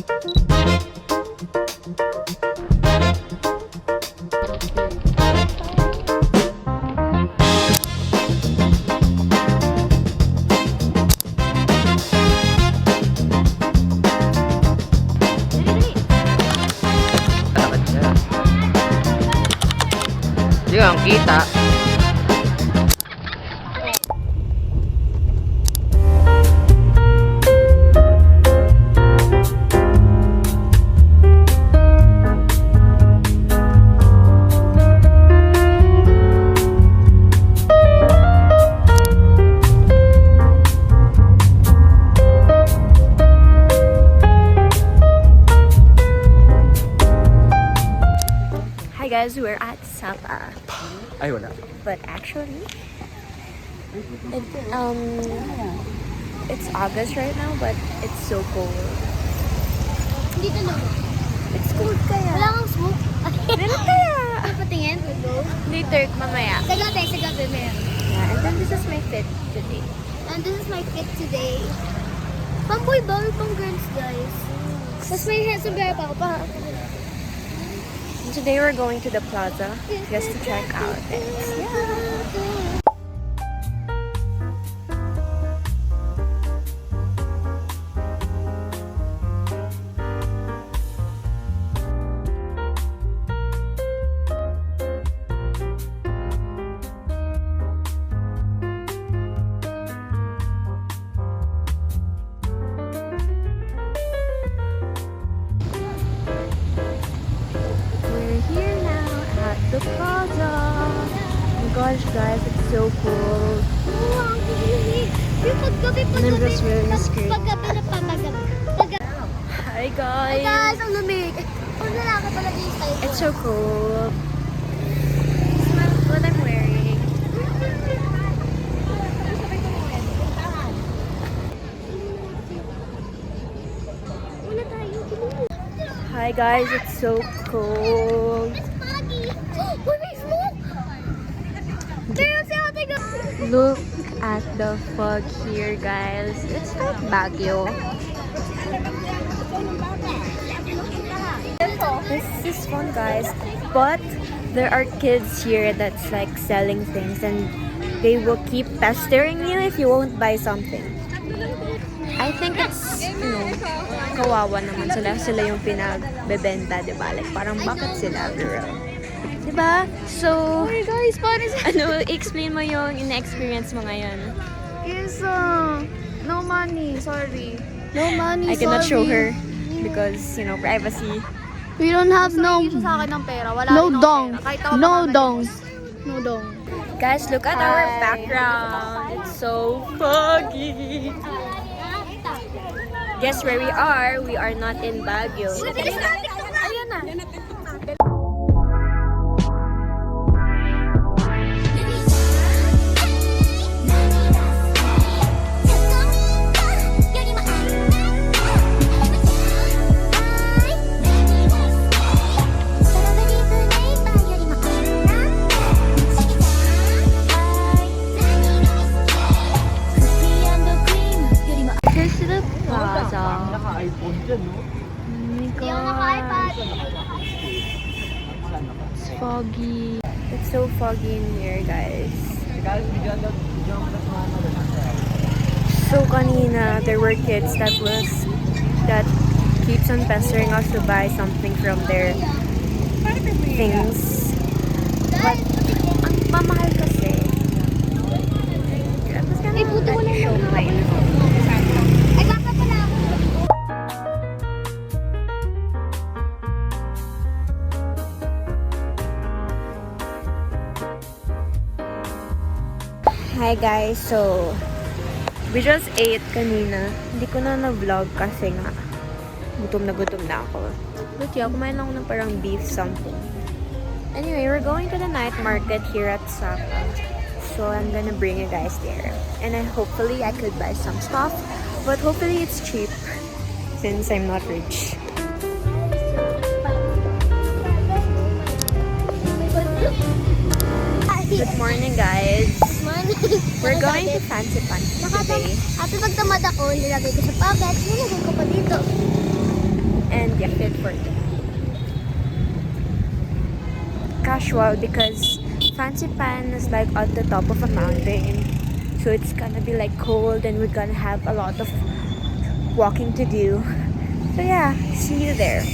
Hindi ang kita. Hi guys, we're at Sapa. Ay, wala. But actually, it's August right now, but it's so cold. Dito na. It's cold kaya. Wala kang smoke. Meron kaya. Ano patingin? Later, mamaya. Sa gabi meron. Yeah, and then this is my fit today. And this is my fit today. Pang-boy ba? Or pang-girls, guys? Tapos may sombrero pa ako pa. And today we're going to the plaza just to check out things. Yeah. We're here now at the plaza. Oh my gosh, guys, it's so cool. Oo, ang kilig. Yung paggabi. And I'm just wearing a skirt. Paggabi na paggabi. Hi Ay guys. guys, ang lamig. Ang lalaki talaga yung style ko. It's so cool. This is what I'm wearing. Una tayo. Hi guys, it's so cold. It's foggy. Uy, may smoke! Pero si ate ka. Look at the fog here, guys. It's like Baguio. This is fun, guys. But there are kids here that's like selling things and they will keep pestering you if you won't buy something. I think it's, kawawa naman sila. Sila yung pinagbebenta, di ba? Like, parang bakit sila, girl? Di ba? So, Hey guys, paano sa... ano, explain mo yung in-experience mo ngayon. Is, no money, sorry. No money, I cannot show her because, privacy. We don't have no... Sa akin ng pera, wala No rin akong dong. pera. Kahit ako No mamamayos. dongs. No dong. Guys, look at our background. It's so foggy. Guess where we are? We are not in Baguio. Ayan na. Here's the plaza. Naka-iPhone dyan, no? Oh my Hindi ako naka-iPad. It's foggy. It's so foggy in here, guys. So kanina, there were kids that keeps on pestering us to buy something from their things. But ang mamahal kasi. I was gonna buti mo lang show yung my Ay, baka pala ako. Hi guys, so we just ate kanina. Hindi ko na na-vlog kasi nga gutom na ako. But yeah, kumain lang ako ng parang beef something. Anyway, we're going to the night market here at Sapa. So I'm gonna bring you guys there. And hopefully I could buy some stuff. But hopefully it's cheap since I'm not rich. Good morning guys. We're going to Fancy Pants today. Ate, pag tamad ako, nilagay ko sa pocket, nilagay ko pa dito. and yeah, fit for it. Casual because Fancy Pan is like at the top of a mountain, so it's gonna be like cold and we're gonna have a lot of walking to do. So yeah, see you there.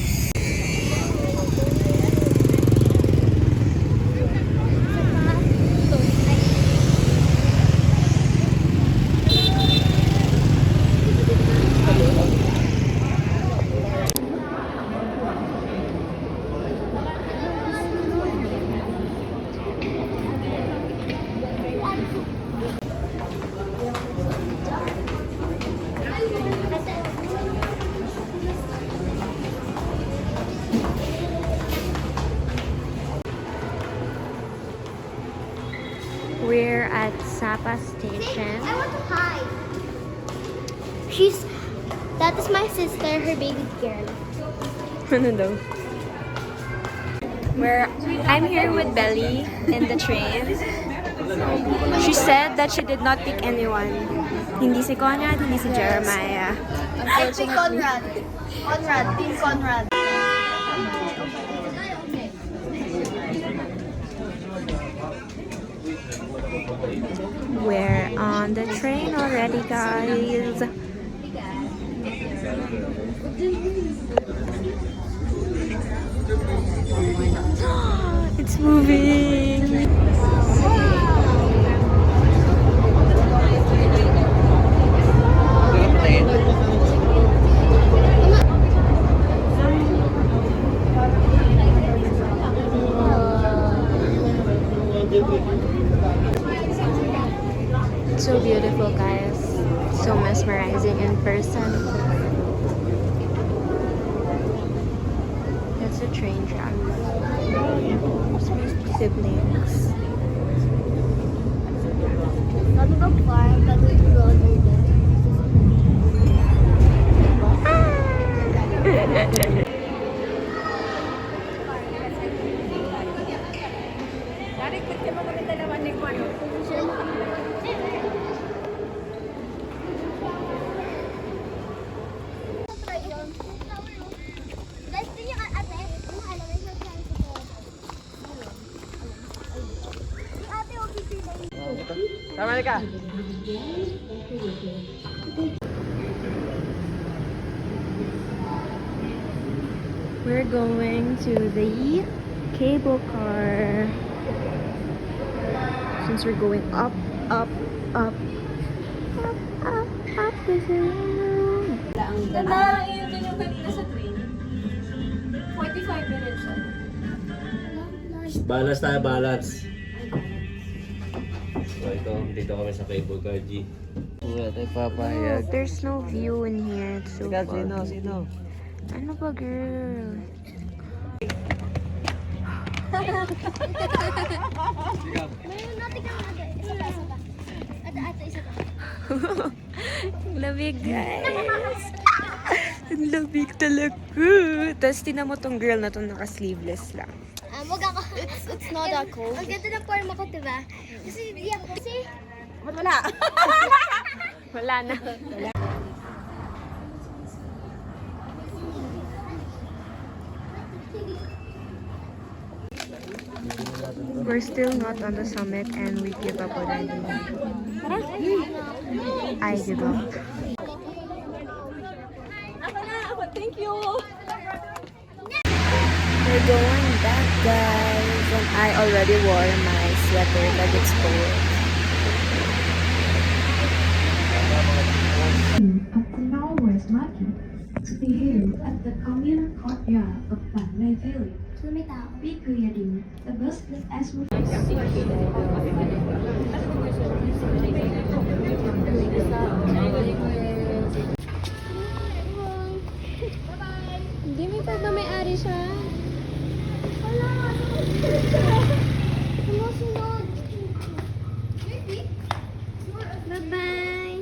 We're at Sapa Station. I want to hide. That is my sister, her baby girl. Ano daw? I'm here with Belly in the train. She said that she did not pick anyone. Hindi si Conrad, hindi si Jeremiah. I pick Conrad. Team Conrad. We're on the train already, guys. It's moving. It's so beautiful, guys. So mesmerizing in person. That's a train track. It's my siblings. Not go far, but we go under there. Tama ka. We're going to the cable car. Since we're going up, up, up, up, up, up the hill. Yun din yung kanina sa train. 45 minutes. Balance tayo, balance. So ito, dito kami sa cable car, G. Wala tayo papayag. There's no view in here. It's so Teka, far. sino? Ano ba, girl? Mayroon natin kang isa pa. Ata, isa pa. Ang lamig, guys. Ang lamig talaga. Tapos tinan mo tong girl na to naka-sleeveless lang. Wag ako. It's not that cold. Ang ganda ng forma ko, diba? Kasi di ako. Kasi... Wala. Wala na. We're still not on the summit and we give up already. I give up. Thank you. We're going back, guys. And I already wore my sweater because it's cold. Of the Norwest Market to be held at the communal courtyard of Panlay Village. So may tao. Be creating the best as well. Hindi may pag may-ari siya. Wala. Sumusunod. Bye-bye.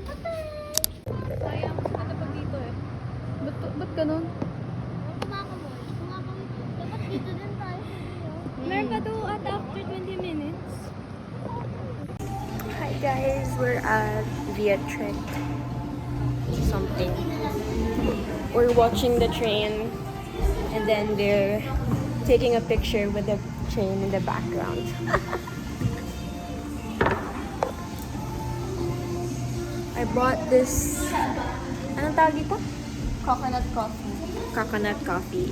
Sayang, ano pa dito eh. Ba't ganun? Kumakamoy. Dapat dito din tayo. Meron pa to at after 20 minutes. Hi guys, we're at Viatrek something. We're watching the train And then they're taking a picture with the train in the background. I bought this, anong tawag ito? Coconut coffee. Coconut coffee.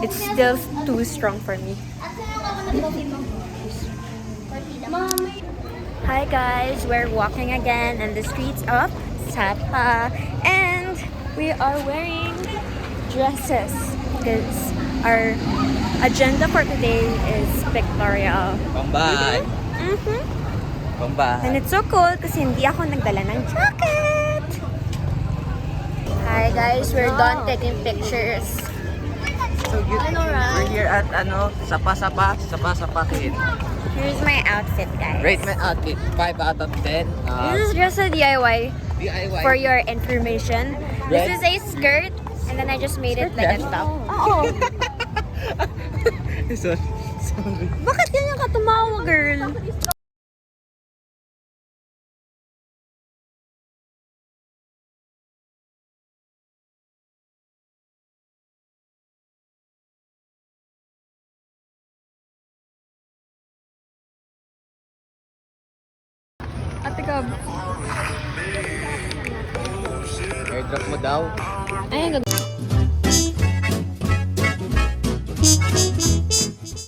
It's still too strong for me. Hi guys, we're walking again in the streets of Sapa and we are wearing dresses because our agenda for today is pictorial. Pambahay. Mm-hmm. Pambahay. And it's so cold kasi hindi ako nagdala ng jacket. Hi guys, we're done taking pictures. So cute. We're here at Sapa Kid. Here's my outfit, guys. Rate my outfit 5 out of 10. This is just a DIY DIY. for your information. Red. This is a skirt and then I just made it like a top. Oo. Sorry. Bakit ganyan ka tumawa, girl? Ate Gab. Airdrop mo daw. Ayun,